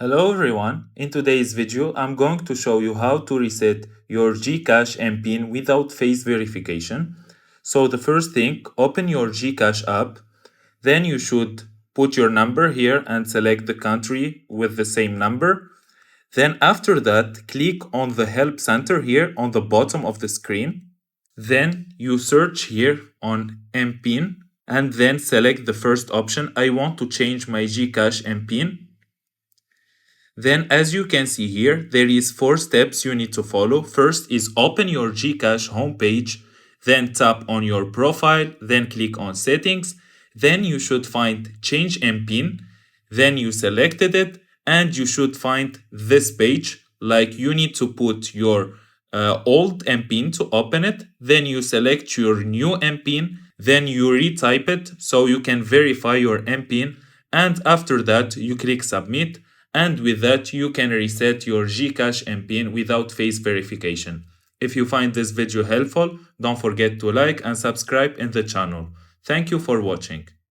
Hello everyone, in today's video I'm going to show you how to reset your GCash MPIN without face verification. So the first thing, open your GCash app, then you should put your number here and select the country with the same number. Then after that, click on the help center here on the bottom of the screen. Then you search here on MPIN and then select the first option. I want to change my GCash MPIN. Then as you can see here, there is 4 steps you need to follow. First is open your GCash homepage, then tap on your profile, then click on settings. Then you should find change MPIN, then you selected it and you should find this page. Like you need to put your old MPIN to open it, then you select your new MPIN, then you retype it so you can verify your MPIN, and after that you click submit. And with that, you can reset your GCash MPIN without face verification. If you find this video helpful, don't forget to like and subscribe in the channel. Thank you for watching.